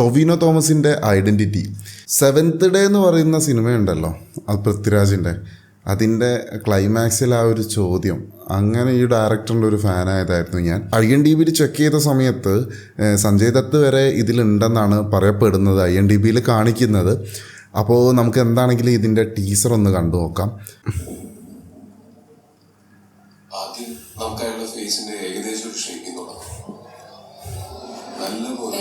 ടൊവിനോ തോമസിൻ്റെ identity. Seventh day എന്ന് പറയുന്ന സിനിമയുണ്ടല്ലോ, അത് പൃഥ്വിരാജിൻ്റെ, അതിൻ്റെ ക്ലൈമാക്സിൽ ആ ഒരു ചോദ്യം, അങ്ങനെ ഈ ഡയറക്ടറിൻ്റെ ഒരു ഫാനായതായിരുന്നു ഞാൻ. IMDb ചെക്ക് ചെയ്ത സമയത്ത് സഞ്ജയ് ദത്ത് വരെ ഇതിലുണ്ടെന്നാണ് പറയപ്പെടുന്നത്, IMDb കാണിക്കുന്നത്. അപ്പോൾ നമുക്ക് എന്താണെങ്കിലും ഇതിൻ്റെ ടീസർ ഒന്ന് കണ്ടു നോക്കാം. ആദ്യം നമുക്ക് അയാളുടെ ഫേസിന്റെ ഏകദേശം ഒരു ഷേപ്പിംഗ് തുടങ്ങാം. നല്ലപോലെ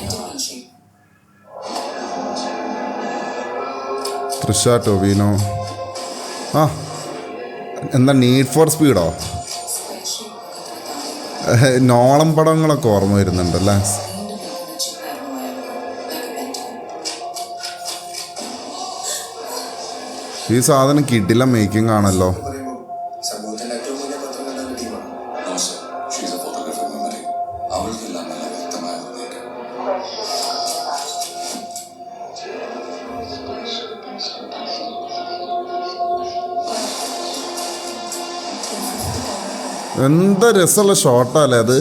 തൃഷ, ടൊവിനോ, എന്താ നീഡ് ഫോർ സ്പീഡോ, നോളം പടങ്ങളൊക്കെ ഓർമ്മ വരുന്നുണ്ടല്ലേ. ഈ സാധനം കിട്ടില്ല മേക്കിംഗ് ആണല്ലോ. എന്താ രസമുള്ള ഷോട്ടല്ലേ അത്.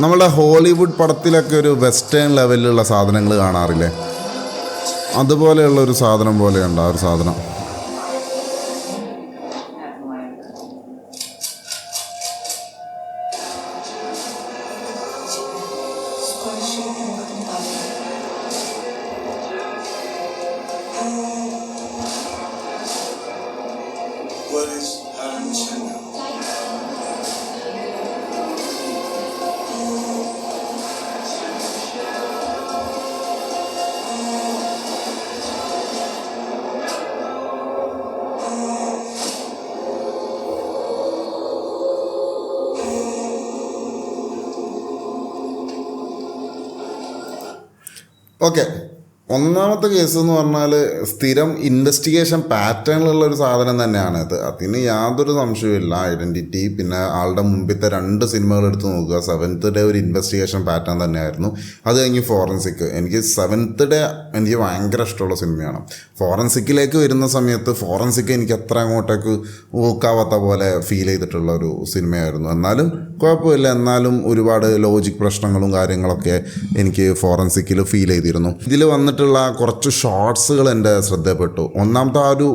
നമ്മുടെ ഹോളിവുഡ് പടത്തിലൊക്കെ ഒരു വെസ്റ്റേൺ ലെവലിലുള്ള സാധനങ്ങൾ കാണാറില്ലേ, അതുപോലെയുള്ള ഒരു സാധനം പോലെയുണ്ട് ആ ഒരു സാധനം. ഓക്കെ, ഒന്നാമത്തെ കേസ് എന്ന് പറഞ്ഞാൽ സ്ഥിരം ഇൻവെസ്റ്റിഗേഷൻ പാറ്റേണിലുള്ള ഒരു സാധനം തന്നെയാണ് ഇത്. അതിന് യാതൊരു സംശയവുമില്ല. ഐഡൻറ്റിറ്റി, പിന്നെ ആളുടെ മുമ്പിലത്തെ 2 സിനിമകൾ എടുത്ത് നോക്കുക. സെവൻത്ത് ഡേ ഒരു ഇൻവെസ്റ്റിഗേഷൻ പാറ്റേൺ തന്നെയായിരുന്നു. അത് കഴിഞ്ഞ് ഫോറൻസിക്. എനിക്ക് സെവൻത്ത് ഡേ എനിക്ക് ഭയങ്കര ഇഷ്ടമുള്ള സിനിമയാണ്. ഫോറൻസിക്കിലേക്ക് വരുന്ന സമയത്ത് ഫോറൻസിക് എനിക്ക് അത്ര അങ്ങോട്ടേക്ക് ഊക്കാവാത്ത പോലെ ഫീൽ ചെയ്തിട്ടുള്ള ഒരു സിനിമയായിരുന്നു. എന്നാലും കുഴപ്പമില്ല, എന്നാലും ഒരുപാട് ലോജിക് പ്രശ്നങ്ങളും കാര്യങ്ങളൊക്കെ എനിക്ക് ഫോറൻസിക്കിൽ ഫീൽ ചെയ്തിരുന്നു. ഇതിൽ വന്നിട്ടുള്ള കുറച്ച് ഷോർട്സുകൾ എൻ്റെ ശ്രദ്ധപ്പെട്ടു. ഒന്നാമത്തെ ആ ഒരു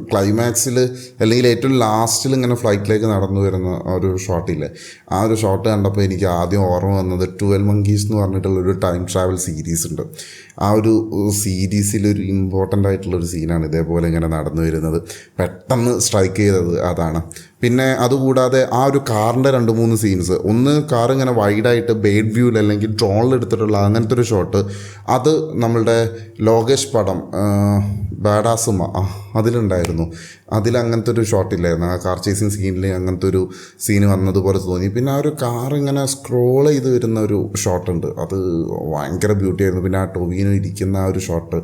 ക്ലൈമാക്സിൽ, അല്ലെങ്കിൽ ഏറ്റവും ലാസ്റ്റിൽ ഇങ്ങനെ ഫ്ലൈറ്റിലേക്ക് നടന്നു വരുന്ന ഒരു ഷോട്ടില്ലേ, ആ ഒരു ഷോട്ട് കണ്ടപ്പോൾ എനിക്ക് ആദ്യം ഓർമ്മ വന്നത് 12 Monkeys എന്ന് പറഞ്ഞിട്ടുള്ളൊരു ടൈം ട്രാവൽ സീരീസ് ഉണ്ട്. ആ ഒരു സീരീസിലൊരു ഇമ്പോർട്ടൻ്റ് ആയിട്ടുള്ളൊരു സീനാണ് ഇതേപോലെ ഇങ്ങനെ നടന്നു വരുന്നത്. പെട്ടെന്ന് സ്ട്രൈക്ക് ചെയ്തത് അതാണ്. പിന്നെ അതുകൂടാതെ ആ ഒരു കാറിൻ്റെ 2-3 സീൻസ്, ഒന്ന് കാർ ഇങ്ങനെ വൈഡായിട്ട് ബേഡ് വ്യൂവിൽ അല്ലെങ്കിൽ ഡ്രോണിൽ എടുത്തിട്ടുള്ള അങ്ങനത്തെ ഒരു ഷോട്ട്, അത് നമ്മളുടെ ലോകേഷ് പടം ബാഡാസുമ അതിലുണ്ടായിരുന്നു. അതിലങ്ങനത്തെ ഒരു ഷോട്ടില്ലായിരുന്നു. ആ കാർ ചേസിങ് സീനിൽ അങ്ങനത്തെ ഒരു സീന് വന്നതുപോലെ തോന്നി. പിന്നെ ആ ഒരു കാർ ഇങ്ങനെ സ്ക്രോൾ ചെയ്ത് വരുന്ന ഒരു ഷോട്ടുണ്ട്, അത് ഭയങ്കര ബ്യൂട്ടി ആയിരുന്നു. പിന്നെ ആ ടൊവിനോ ഇരിക്കുന്ന ആ ഒരു ഷോട്ട്,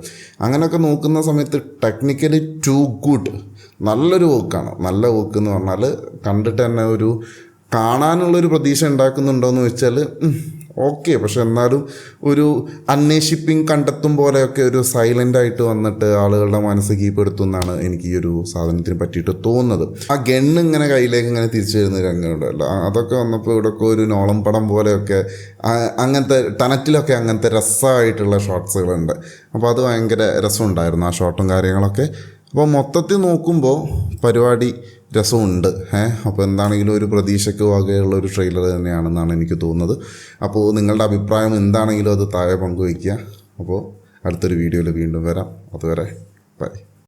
അങ്ങനെയൊക്കെ നോക്കുന്ന സമയത്ത് ടെക്നിക്കലി ടു ഗുഡ്, നല്ലൊരു വർക്കാണ്. നല്ല വർക്ക് എന്ന് പറഞ്ഞാൽ കണ്ടിട്ട് തന്നെ ഒരു കാണാനുള്ളൊരു പ്രതീക്ഷ ഉണ്ടാക്കുന്നുണ്ടോയെന്ന് വെച്ചാൽ ഓക്കെ. പക്ഷെ എന്നാലും ഒരു അന്വേഷിപ്പിങ് കണ്ടെത്തും പോലെയൊക്കെ ഒരു സൈലൻ്റായിട്ട് വന്നിട്ട് ആളുകളുടെ മനസ്സ് കീഴ്പ്പെടുത്തുമെന്നാണ് എനിക്ക് ഈ ഒരു സാധനത്തിന് പറ്റിയിട്ട് തോന്നുന്നത്. ആ ഗണ്ണ് ഇങ്ങനെ കയ്യിലേക്ക് ഇങ്ങനെ തിരിച്ചു വരുന്ന രംഗമുണ്ടല്ലോ, അതൊക്കെ വന്നപ്പോൾ ഇവിടെയൊക്കെ ഒരു നോളം പടം പോലെയൊക്കെ അങ്ങനത്തെ ടനറ്റിലൊക്കെ അങ്ങനത്തെ രസമായിട്ടുള്ള ഷോട്ട്സുകളുണ്ട്. അപ്പോൾ അത് ഭയങ്കര രസമുണ്ടായിരുന്നു ആ ഷോട്ടും കാര്യങ്ങളൊക്കെ. അപ്പോൾ മൊത്തത്തിൽ നോക്കുമ്പോൾ പരിപാടി രസമുണ്ട്. അപ്പോൾ എന്താണെങ്കിലും ഒരു പ്രതീക്ഷയ്ക്ക് വകയുള്ള ഒരു ട്രെയിലർ തന്നെയാണെന്നാണ് എനിക്ക് തോന്നുന്നത്. അപ്പോൾ നിങ്ങളുടെ അഭിപ്രായം എന്താണെങ്കിലും അത് താഴെ പങ്കുവയ്ക്കുക. അപ്പോൾ അടുത്തൊരു വീഡിയോയിൽ വീണ്ടും വരാം. അതുവരെ ബൈ.